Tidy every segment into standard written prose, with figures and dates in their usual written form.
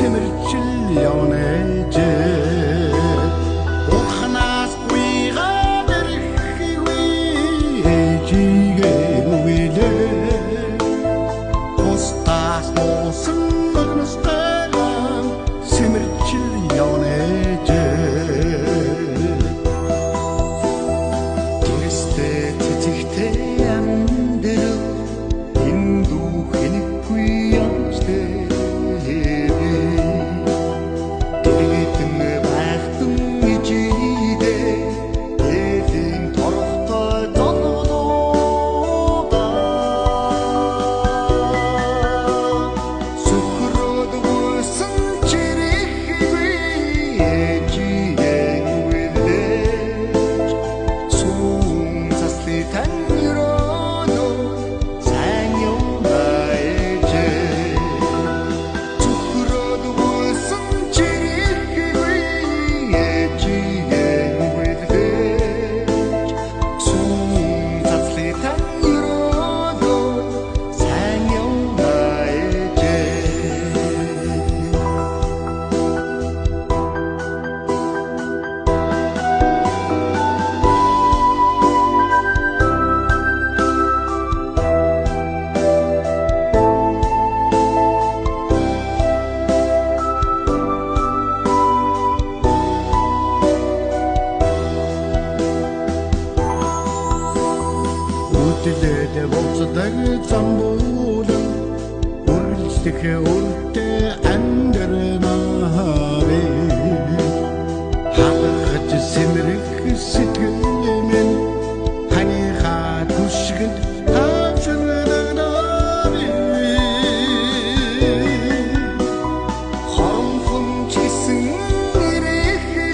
сэмэрчил явнэж ухнаас гүйгээд ирэхгүй ээжигээ нүгэлээ устаас муусан мөгнөстэй сэмэрчил явнэж тэрэстэй цэцэгтэй амьдрал энэ дүү хэнихгүй ямжтэй Дэлэдэ болцдог замбуулан үргэлжлэх үртэй амьдрнаа хагаж сэмрэх сэтгэл минь ханиха түшгэнд тавширнаа хонхон чисэн ирэхгүй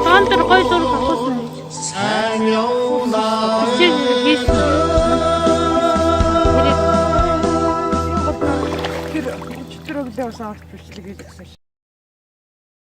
Таан дээр гой зураг авсан гэж. сайн явнаа. Тэр өглөө орж бичлэг хийх гэсэн.